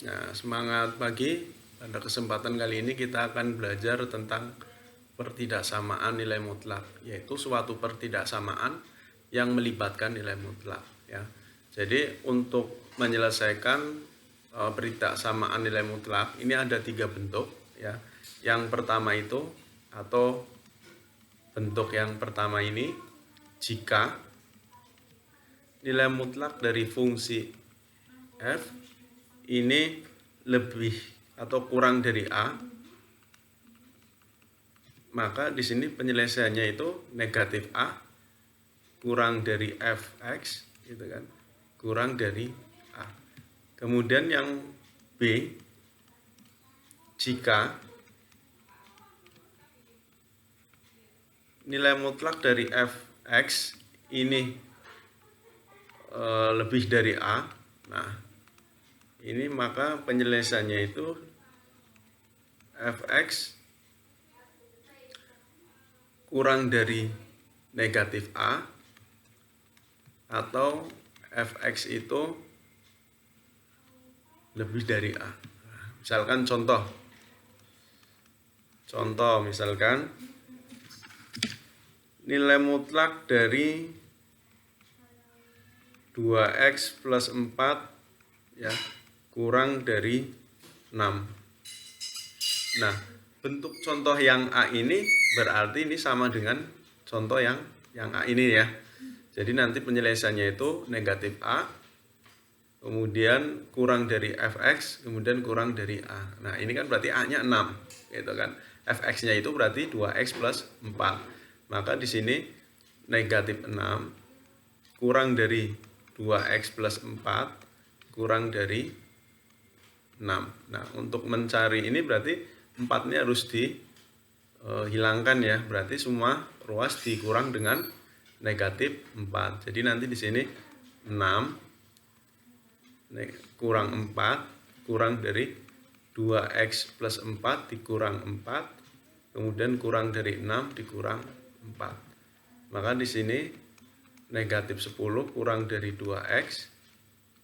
Nah, semangat pagi. Pada kesempatan kali ini kita akan belajar tentang pertidaksamaan nilai mutlak, yaitu suatu pertidaksamaan yang melibatkan nilai mutlak. Ya. Jadi untuk menyelesaikan pertidaksamaan nilai mutlak ini ada 3 bentuk. Ya. Yang pertama itu atau bentuk yang pertama ini, jika nilai mutlak dari fungsi f ini lebih atau kurang dari A, maka di sini penyelesaiannya itu negatif A kurang dari fx, gitu kan, kurang dari A. Kemudian yang B, jika nilai mutlak dari fx ini lebih dari A, nah ini maka penyelesaiannya itu fx kurang dari negatif A atau fx itu lebih dari A. Misalkan contoh misalkan nilai mutlak dari 2x plus 4 ya kurang dari 6. Nah, bentuk contoh yang A ini berarti ini sama dengan contoh yang A ini ya. Jadi nanti penyelesaiannya itu negatif A, kemudian kurang dari fx, kemudian kurang dari A. Nah, ini kan berarti A-nya 6, gitu kan. Fx-nya itu berarti 2x plus 4. Maka di sini negatif 6 kurang dari 2x plus 4 kurang dari 6. Nah, untuk mencari ini berarti 4 ini harus dihilangkan ya. Berarti semua ruas dikurang dengan negatif 4. Jadi nanti di sini 6 kurang 4 kurang dari 2x plus 4 dikurang 4, kemudian kurang dari 6 dikurang 4. Maka di sini negatif 10 kurang dari 2x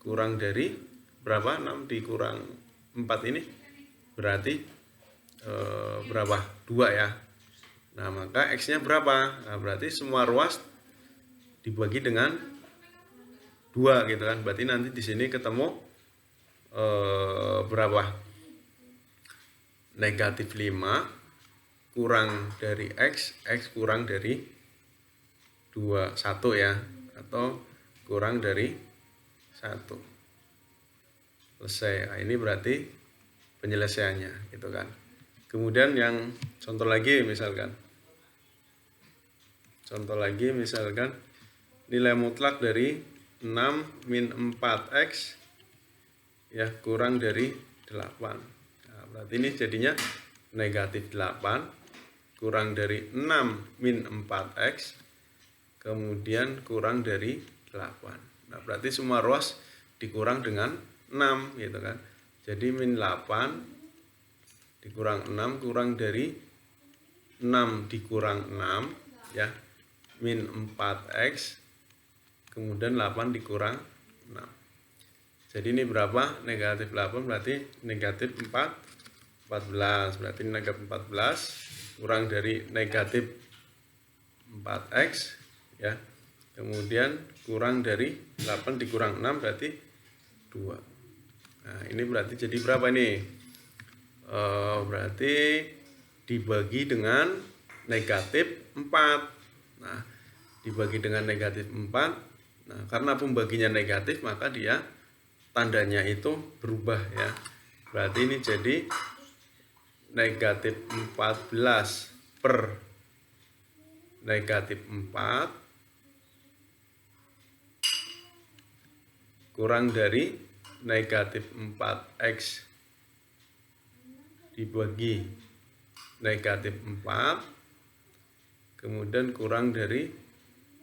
kurang dari berapa? 6 dikurang 4 ini berarti berapa? 2 ya. Nah, maka x-nya berapa? Nah, berarti semua ruas dibagi dengan 2 gitu kan. Berarti nanti di sini ketemu berapa? Negatif 5 kurang dari x kurang dari 1 ya, atau kurang dari 1. Selesai. Nah, ini berarti penyelesaiannya gitu kan. Kemudian yang contoh lagi misalkan nilai mutlak dari 6 min 4x ya kurang dari 8. Nah, berarti ini jadinya negatif 8 kurang dari 6 min 4x kemudian kurang dari 8. Nah, berarti semua ruas dikurang dengan 6 gitu kan. Jadi min 8 dikurang 6 kurang dari 6 dikurang 6 ya, min 4x kemudian 8 dikurang 6. Jadi ini berapa? Negatif 8 berarti negatif 14. Berarti negatif 14 kurang dari negatif 4x ya, kemudian kurang dari 8 dikurang 6 berarti 2. Nah, ini berarti jadi berapa ini? Berarti dibagi dengan negatif 4. Nah, dibagi dengan negatif 4. Nah, karena pembaginya negatif maka dia tandanya itu berubah ya. Berarti ini jadi negatif 14 per negatif 4 kurang dari negatif 4x dibagi negatif 4 kemudian kurang dari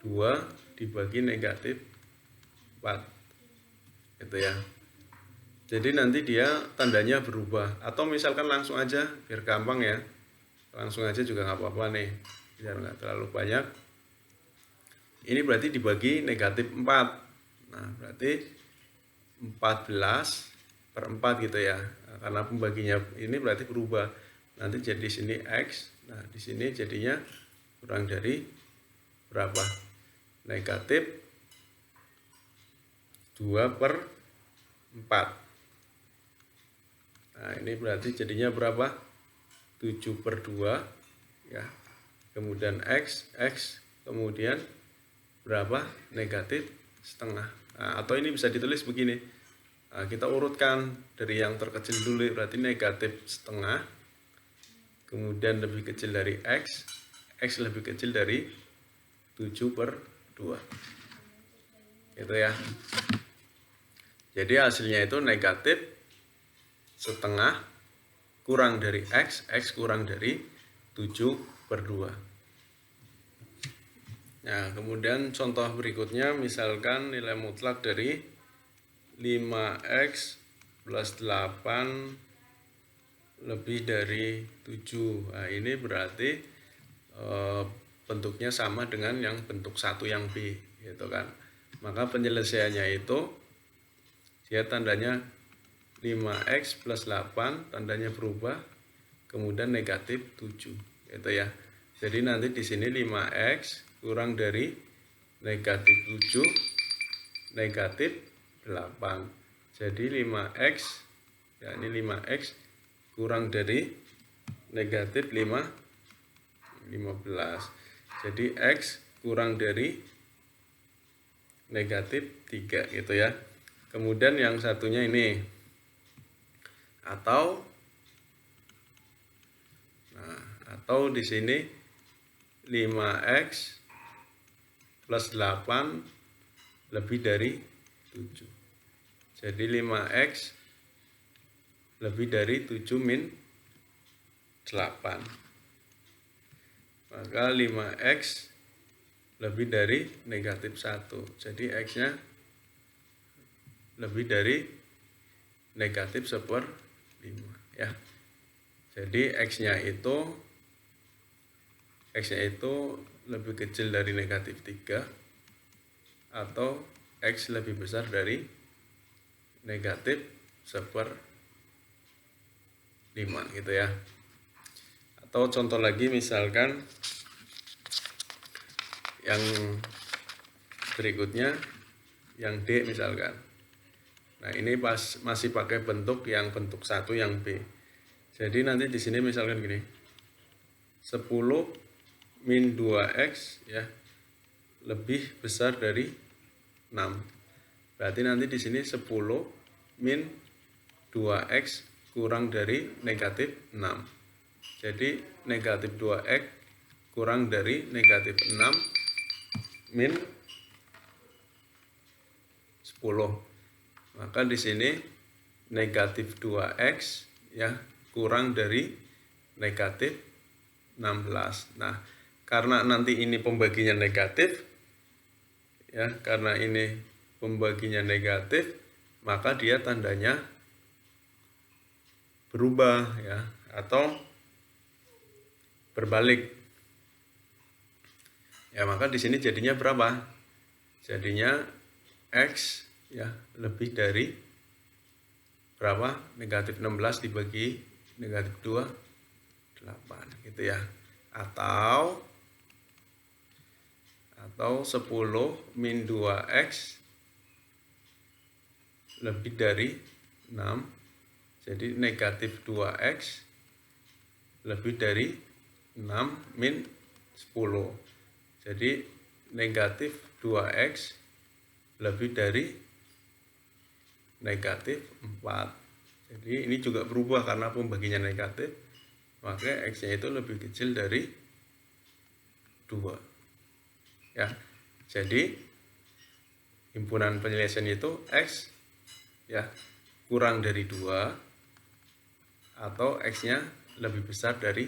2 dibagi negatif 4 gitu ya. Jadi nanti dia tandanya berubah, atau misalkan langsung aja biar gampang ya, langsung aja juga nggak apa-apa nih biar nggak terlalu banyak. Ini berarti dibagi negatif 4. Nah, berarti 14 per 4 gitu ya. Nah, karena pembaginya ini berarti berubah. Nanti jadi sini X. Nah, di sini jadinya kurang dari berapa? Negatif 2 per 4. Nah, ini berarti jadinya berapa? 7 per 2 ya. Kemudian X, kemudian berapa? Negatif setengah. Nah, atau ini bisa ditulis begini. Nah, kita urutkan dari yang terkecil dulu, berarti negatif setengah, kemudian lebih kecil dari X lebih kecil dari 7 per 2. Gitu ya. Jadi hasilnya itu negatif setengah kurang dari X kurang dari 7 per 2. Nah, kemudian contoh berikutnya, misalkan nilai mutlak dari 5X plus 8 lebih dari 7. Nah, ini berarti bentuknya sama dengan yang bentuk 1 yang B, gitu kan. Maka penyelesaiannya itu dia tandanya 5X plus 8, tandanya berubah, kemudian negatif 7, gitu ya. Jadi nanti di sini 5X kurang dari negatif 7, negatif 8. Jadi 5X, ya ini 5X kurang dari negatif 15. Jadi X kurang dari negatif 3, gitu ya. Kemudian yang satunya ini, atau di sini 5X plus 8 lebih dari 7. Jadi 5X lebih dari 7 min 8. Maka 5X lebih dari negatif 1. Jadi X-nya lebih dari negatif 1/5 ya. Jadi X-nya itu lebih kecil dari negatif 3 atau X lebih besar dari negatif 1/5 gitu ya. Atau contoh lagi, misalkan yang berikutnya, yang D misalkan. Nah, ini masih pakai bentuk 1 yang B. Jadi nanti di sini misalkan gini, 10 min 2X ya lebih besar dari 6. Berarti nanti di sini 10 min 2X kurang dari negatif 6. Jadi negatif 2X kurang dari negatif 6 min 10. Maka di sini negatif 2X ya kurang dari negatif 16. Nah, karena nanti ini pembaginya negatif ya, karena ini pembaginya negatif, maka dia tandanya berubah ya, atau berbalik. Ya, maka di sini jadinya berapa? Jadinya X ya lebih dari berapa? Negatif 16 dibagi negatif 2, 8 gitu ya. Atau 10 min 2X lebih dari 6. Jadi negatif 2X lebih dari 6 min 10. Jadi negatif 2X lebih dari negatif 4. Jadi ini juga berubah karena pembaginya negatif, maka X-nya itu lebih kecil dari 2. Ya, jadi himpunan penyelesaian itu X ya kurang dari 2 atau X-nya lebih besar dari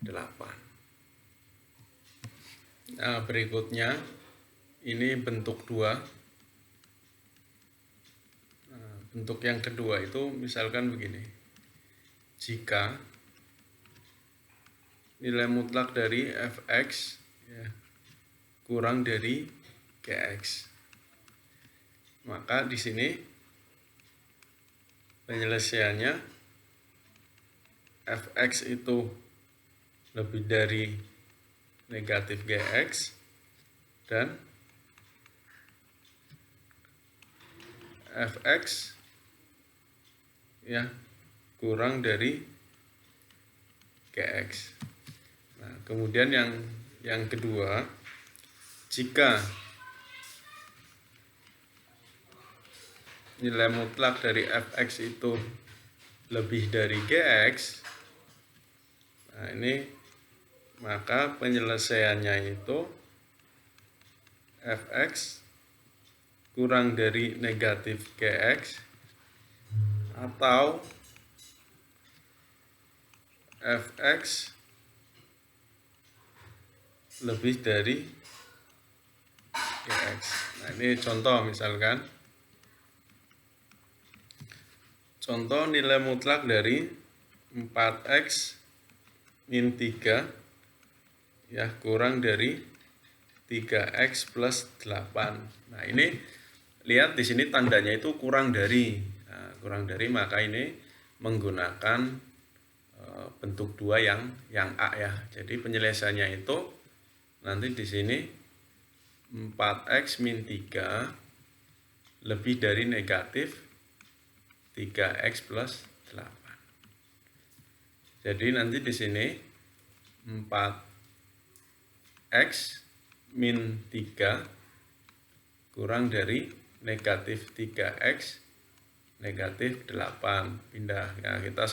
8. Nah, berikutnya ini bentuk 2. Nah, bentuk yang kedua itu misalkan begini. Jika nilai mutlak dari Fx ya kurang dari Gx, maka di sini penyelesaiannya fx itu lebih dari negatif gx dan fx ya kurang dari gx. Nah, kemudian yang kedua, jika nilai mutlak dari fx itu lebih dari gx, nah ini maka penyelesaiannya itu fx kurang dari negatif gx atau fx lebih dari gx. Nah, ini contoh misalkan. Contoh nilai mutlak dari 4x min 3 ya kurang dari 3x plus 8. Nah, ini lihat di sini tandanya itu kurang dari. Nah, kurang dari maka ini menggunakan bentuk 2 yang A ya. Jadi penyelesaiannya itu nanti di sini 4x min 3 lebih dari negatif 3x plus 8. Jadi nanti di sini 4x min 3 kurang dari negatif 3x negatif 8. Pindah ya, kita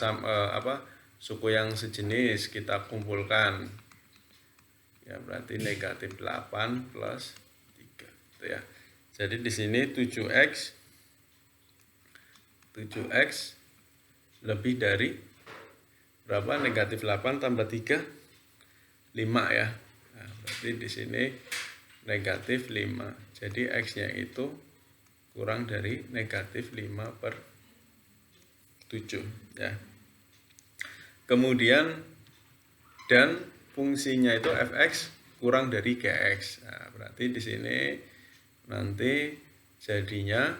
suku yang sejenis kita kumpulkan. Ya berarti negatif 8 plus 3 itu ya. Jadi di sini 7x lebih dari berapa? Negatif 8 tambah 3 5 ya. Nah, berarti di sini negatif 5. Jadi x-nya itu kurang dari negatif 5 per 7 ya. Kemudian dan fungsinya itu fx kurang dari gx. Nah, berarti di sini nanti jadinya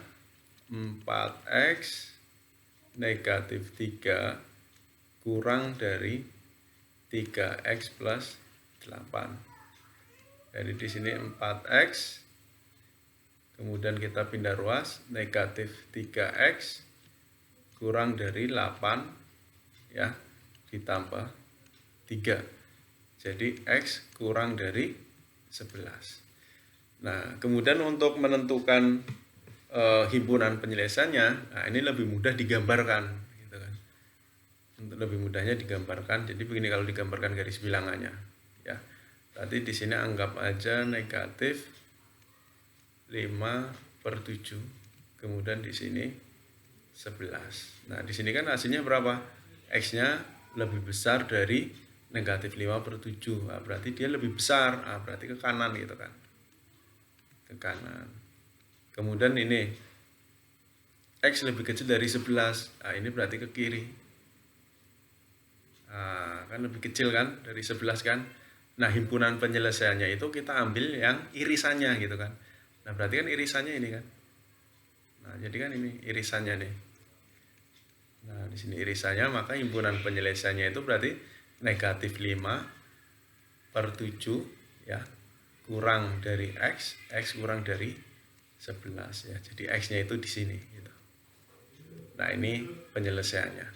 4x negatif 3 kurang dari 3x plus 8. Jadi di sini 4x, kemudian kita pindah ruas, negatif 3x kurang dari 8 ya, ditambah 3. Jadi x kurang dari 11. Nah, kemudian untuk menentukan himpunan penyelesaiannya, nah ini lebih mudah digambarkan gitu kan. Untuk lebih mudahnya digambarkan, jadi begini kalau digambarkan garis bilangannya ya. Berarti di sini anggap aja negatif 5 per 7, kemudian di sini 11. Nah, di sini kan hasilnya berapa? X-nya lebih besar dari negatif 5 per 7. Nah, berarti dia lebih besar. Nah, berarti ke kanan gitu kan. Ke kanan. Kemudian ini X lebih kecil dari 11. Nah, ini berarti ke kiri. Nah, kan lebih kecil kan dari 11 kan. Nah, himpunan penyelesaiannya itu kita ambil yang irisannya gitu kan. Nah, berarti kan irisannya ini kan. Nah, jadi kan ini irisannya nih. Nah, di sini irisannya, maka himpunan penyelesaiannya itu berarti negatif 5 per 7 ya, kurang dari X kurang dari 11 ya. Jadi X-nya itu di sini gitu. Nah, ini penyelesaiannya.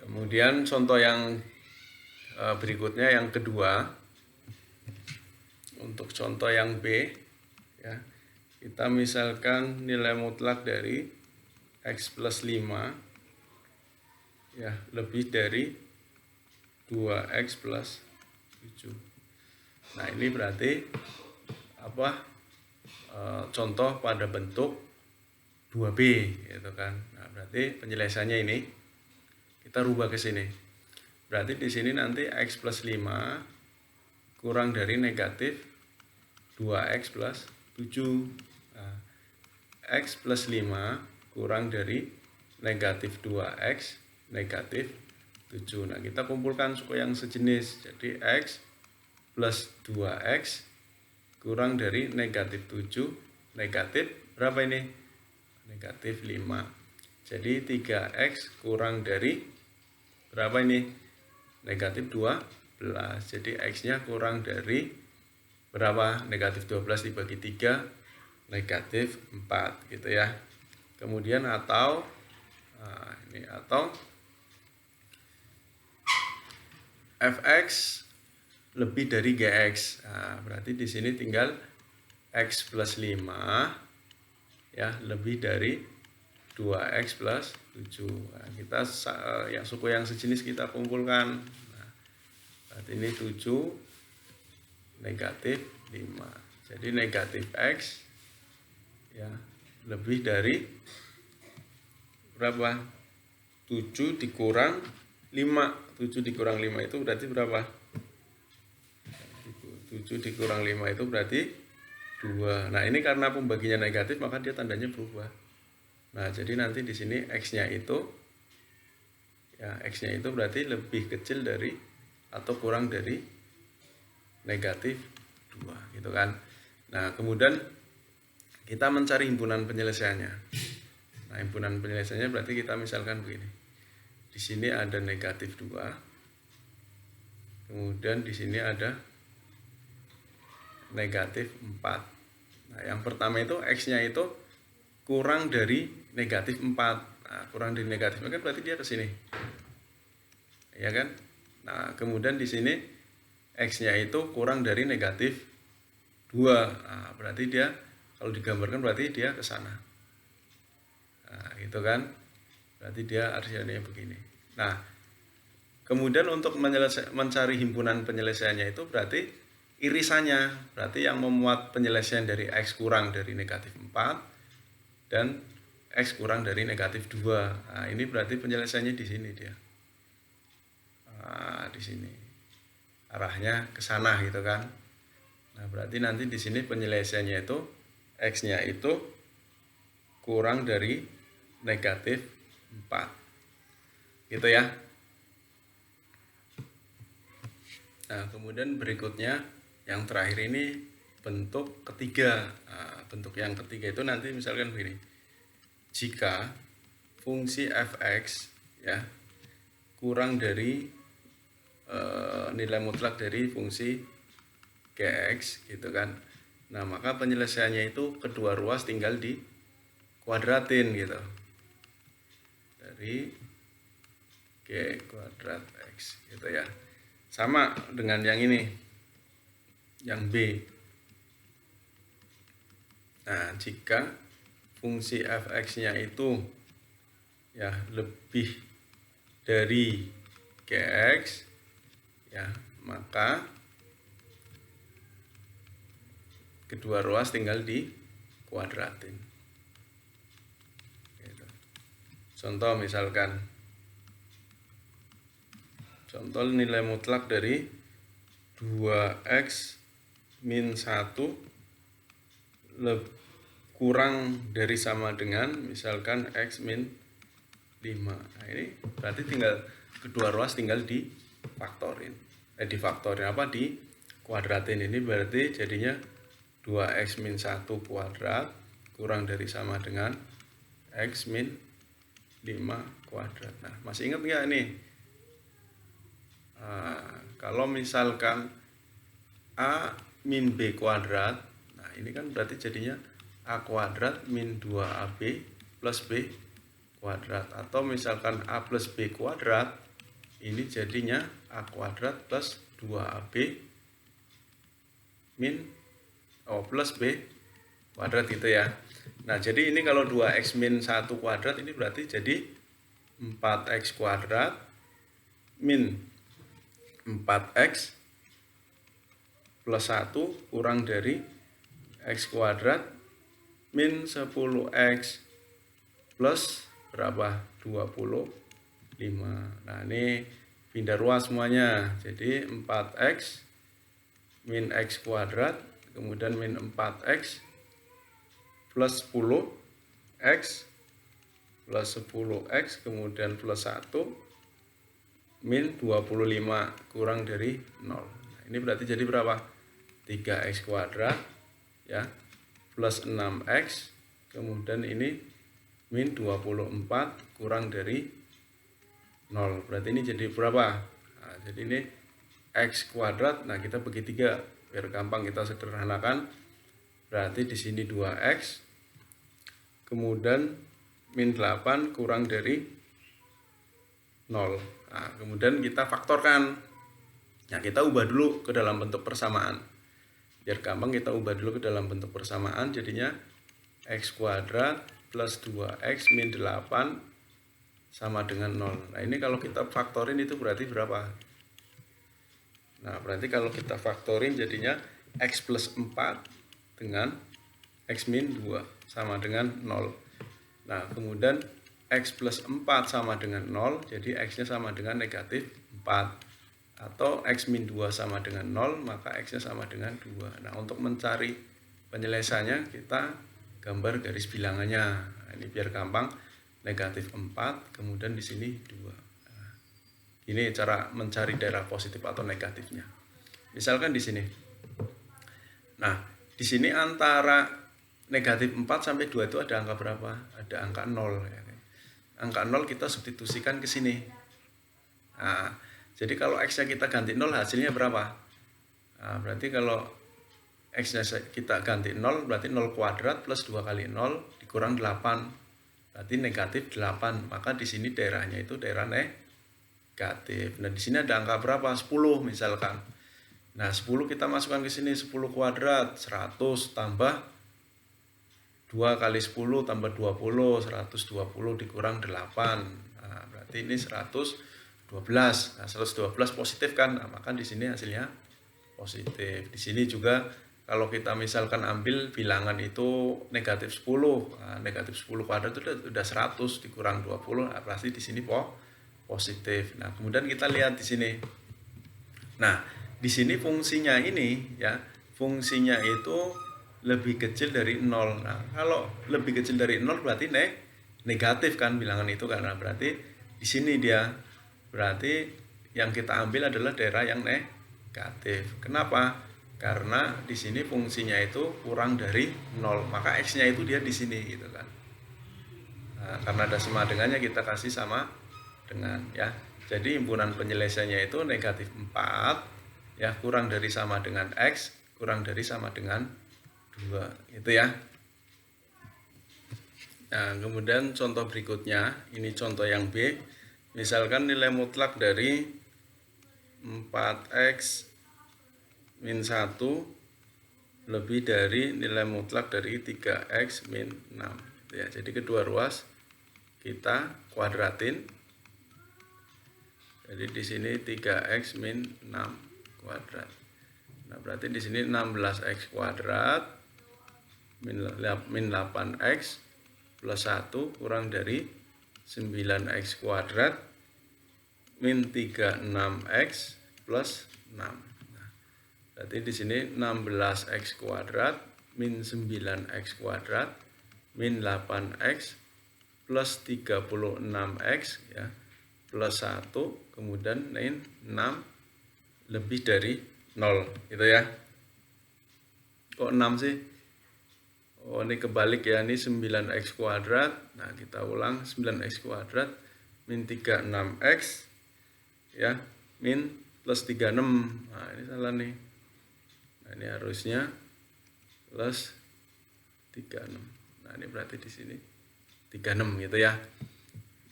Kemudian contoh yang berikutnya yang kedua. Untuk contoh yang B ya. Kita misalkan nilai mutlak dari X plus 5 ya lebih dari 2X plus 7. Nah, ini berarti apa? Contoh pada bentuk 2B gitu kan. Nah, berarti penyelesaiannya ini kita rubah ke sini. Berarti di sini nanti X plus 5 kurang dari negatif 2X plus 7. Nah, X plus 5 kurang dari negatif 2X negatif 7. Nah, kita kumpulkan suku yang sejenis. Jadi X plus 2X kurang dari negatif 7 negatif berapa ini? Negatif 5. Jadi 3x kurang dari berapa ini? Negatif 12. Jadi x-nya kurang dari berapa? Negatif 12 dibagi 3, negatif 4 gitu ya. Kemudian atau fx lebih dari gx. Nah, berarti di sini tinggal x plus 5 ya lebih dari 2x plus 7. Nah, kita yang suku yang sejenis kita kumpulkan. Nah, berarti ini 7 negatif 5. Jadi negatif x ya lebih dari berapa? 7 dikurang 5. 7 dikurang 5 itu berarti berapa? 7 dikurang 5 itu berarti 2. Nah, ini karena pembaginya negatif maka dia tandanya berubah. Nah, jadi nanti di sini x-nya itu ya x-nya itu berarti lebih kecil dari atau kurang dari negatif 2 gitu kan. Nah, kemudian kita mencari himpunan penyelesaiannya. Nah, himpunan penyelesaiannya berarti kita misalkan begini. Di sini ada negatif 2. Kemudian di sini ada negatif 4. Nah, yang pertama itu x-nya itu kurang dari negatif 4. Nah, kurang dari negatif 4 kan berarti dia ke sini. Ya kan? Nah, kemudian di sini x-nya itu kurang dari negatif 2. Nah, berarti dia kalau digambarkan berarti dia ke sana. Nah, gitu kan? Berarti dia artinya begini. Nah, kemudian untuk mencari himpunan penyelesaiannya itu berarti irisannya, berarti yang memuat penyelesaian dari x kurang dari negatif 4 dan x kurang dari negatif 2. Nah, ini berarti penyelesaiannya di sini dia. Nah, di sini. Arahnya ke sana gitu kan. Nah, berarti nanti di sini penyelesaiannya itu x-nya itu kurang dari negatif 4. Gitu ya. Nah, kemudian berikutnya yang terakhir ini bentuk ketiga. Nah, bentuk yang ketiga itu nanti misalkan begini. Jika fungsi fx ya kurang dari nilai mutlak dari fungsi gx gitu kan. Nah, maka penyelesaiannya itu kedua ruas tinggal di kuadratin gitu. Dari g kuadrat x gitu ya. Sama dengan yang ini. Yang B. Nah, jika fungsi fx-nya itu ya lebih dari gx ya, maka kedua ruas tinggal di kuadratin. Gitu. Contoh misalkan, contoh nilai mutlak dari 2x min 1 kurang dari sama dengan misalkan x min 5. Nah, ini berarti tinggal kedua ruas tinggal difaktorin. Difaktorin apa? Di kuadratin. Ini berarti jadinya 2x min 1 kuadrat kurang dari sama dengan x min 5 kuadrat. Nah, masih ingat nggak ini? Kalau misalkan a min b kuadrat, nah ini kan berarti jadinya a kuadrat min 2ab plus b kuadrat. Atau misalkan a plus b kuadrat, ini jadinya a kuadrat plus 2ab plus b kuadrat gitu ya. Nah, jadi ini kalau 2x min 1 kuadrat ini berarti jadi 4x kuadrat min 4x plus 1 kurang dari x kuadrat min 10x plus berapa? 25. Nah, ini pindah ruas semuanya. Jadi 4x min x kuadrat, kemudian min 4x plus 10x plus 10x, kemudian plus 1 min 25 kurang dari 0. Nah, ini berarti jadi berapa? 3x kuadrat ya plus 6x, kemudian ini min 24 kurang dari 0. Berarti ini jadi berapa? Nah, jadi ini X kuadrat. Nah, kita bagi 3 biar gampang kita sederhanakan. Berarti di sini 2X. Kemudian min 8 kurang dari 0. Nah, kemudian kita faktorkan. Nah, kita ubah dulu ke dalam bentuk persamaan. Biar gampang kita ubah dulu ke dalam bentuk persamaan. Jadinya X kuadrat plus 2X min 8 sama dengan 0. Nah, ini kalau kita faktorin itu berarti berapa? Nah, berarti kalau kita faktorin jadinya X plus 4 dengan X min 2 sama dengan 0. Nah, kemudian X plus 4 sama dengan 0, jadi X-nya sama dengan negatif 4. Atau X min 2 sama dengan 0, maka X-nya sama dengan 2. Nah, untuk mencari penyelesaiannya, kita gambar garis bilangannya. Nah, ini biar gampang, negatif 4, kemudian di sini 2. Nah, ini cara mencari daerah positif atau negatifnya. Misalkan di sini. Nah, di sini antara negatif 4 sampai 2 itu ada angka berapa? Ada angka 0. Ya. Angka 0 kita substitusikan ke sini. Nah, jadi kalau X-nya kita ganti 0, hasilnya berapa? Nah, berarti kalau X-nya kita ganti 0, berarti 0 kuadrat plus 2 kali 0 dikurang 8. Berarti negatif 8. Maka di sini daerahnya itu daerah negatif. Nah, di sini ada angka berapa? 10 misalkan. Nah, 10 kita masukkan ke sini. 10 kuadrat, 100 tambah 2 kali 10 tambah 20, 120 dikurang 8. Nah, berarti ini 112. Nah, 112 positif kan? Nah, maka di sini hasilnya positif. Di sini juga kalau kita misalkan ambil bilangan itu negatif 10. Nah, negatif 10 kuadrat itu udah 100 dikurang 20. Nah, berarti di sini positif. Nah, kemudian kita lihat di sini. Nah, di sini fungsinya ini ya, fungsinya itu lebih kecil dari 0. Nah, kalau lebih kecil dari 0 berarti negatif kan bilangan itu, karena berarti di sini dia berarti yang kita ambil adalah daerah yang negatif. Kenapa? Karena di sini fungsinya itu kurang dari 0, maka X-nya itu dia di sini gitu kan. Nah, karena ada sama dengannya kita kasih sama dengan ya. Jadi himpunan penyelesaiannya itu negatif 4 ya, kurang dari sama dengan X, kurang dari sama dengan 2 gitu ya. Nah, kemudian contoh berikutnya, ini contoh yang B. Misalkan nilai mutlak dari 4X min 1 lebih dari nilai mutlak dari 3X min 6. Ya, jadi kedua ruas kita kuadratin. Jadi di sini 3X min 6 kuadrat. Nah, berarti di sini 16X kuadrat min 8X plus 1 kurang dari 9X kuadrat min 36X plus 6. Nah, berarti di sini 16X kuadrat min 9X kuadrat min 8X plus 36X ya, plus 1, kemudian min 6 lebih dari 0 gitu ya. Kok 6 sih? Oh, ini kebalik ya, ini 9X kuadrat. Nah, kita ulang, 9X kuadrat min 36X ya, min plus 36. Nah, ini salah nih. Nah, ini harusnya plus 36. Nah, ini berarti di sini 36 gitu ya.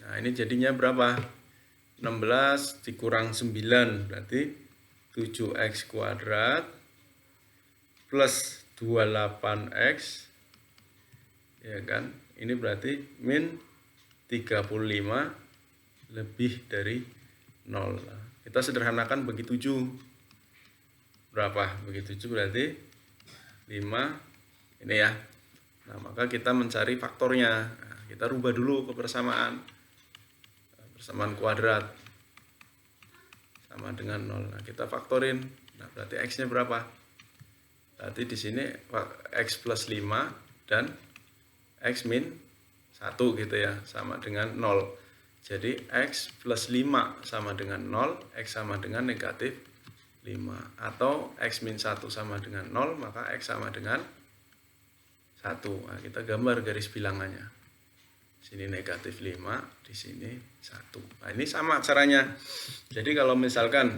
Nah, ini jadinya berapa? 16 dikurang 9 berarti 7X kuadrat plus 28X ya kan, ini berarti min 35 lebih dari 0. Kita sederhanakan bagi 7 berapa? Bagi 7 berarti 5 ini ya. Nah, maka kita mencari faktornya. Nah, kita rubah dulu ke persamaan. Persamaan kuadrat sama dengan 0. Nah, kita faktorin. Nah, berarti X-nya berapa? Berarti di sini X plus 5 dan X min 1 gitu ya, sama dengan 0. Jadi X plus 5 sama dengan 0, X sama dengan negatif 5. Atau X min 1 sama dengan 0, maka X sama dengan 1. Nah, kita gambar garis bilangannya. sini negatif 5, di sini 1. Nah, ini sama caranya. Jadi kalau misalkan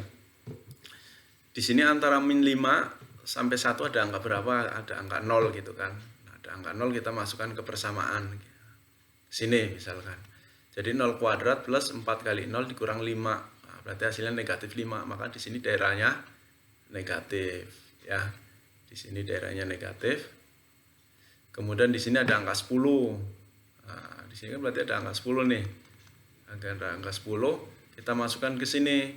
di sini antara min 5 sampai 1 ada angka berapa? Ada angka 0 gitu kan. Nah, ada angka 0 kita masukkan ke persamaan. Sini misalkan. Jadi 0 kuadrat plus 4 kali 0 dikurang 5. Nah, berarti hasilnya negatif 5. Maka di sini daerahnya negatif ya. Di sini daerahnya negatif. Kemudian di sini ada angka 10. Nah, di sini kan berarti ada angka 10 nih. Ada angka 10, kita masukkan ke sini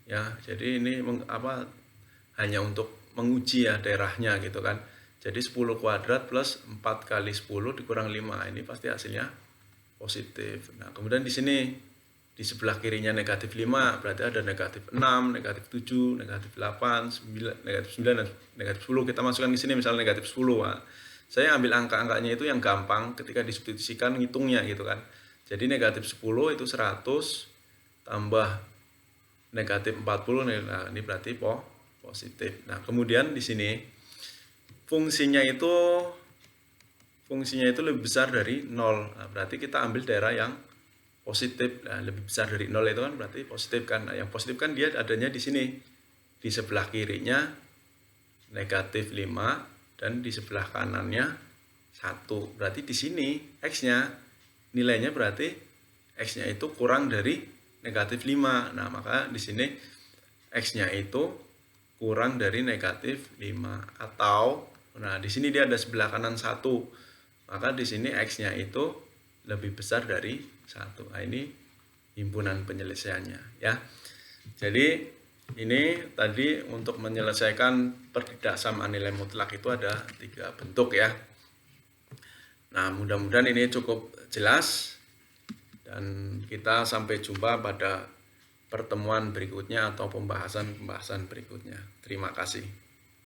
ya. Jadi ini hanya untuk menguji ya daerahnya gitu kan. Jadi 10 kuadrat plus 4 kali 10 dikurang 5. Ini pasti hasilnya positif. Nah, kemudian di sini di sebelah kirinya negatif 5, berarti ada negatif 6, negatif 7, negatif 8, 9, negatif 9, dan negatif 10. Kita masukkan ke sini misalnya negatif 10. Nah, saya ambil angka-angkanya itu yang gampang ketika disubstitusikan ngitungnya gitu kan. Jadi negatif 10 itu 100 tambah negatif 40, nah ini berarti positif. Nah, kemudian di sini fungsinya itu lebih besar dari 0. Nah, berarti kita ambil daerah yang positif. Nah, lebih besar dari 0 itu kan berarti positif kan. Nah, yang positif kan dia adanya di sini. Di sebelah kirinya negatif 5 dan di sebelah kanannya 1. Berarti di sini X-nya nilainya berarti X-nya itu kurang dari negatif 5. Nah, maka di sini X-nya itu kurang dari negatif 5. Atau, nah di sini dia ada sebelah kanan 1. Maka di sini X-nya itu lebih besar dari 1. Nah, ini himpunan penyelesaiannya ya. Jadi ini tadi untuk menyelesaikan pertidaksamaan nilai mutlak itu ada 3 bentuk ya. Nah, mudah-mudahan ini cukup jelas dan kita sampai jumpa pada pertemuan berikutnya atau pembahasan berikutnya. Terima kasih.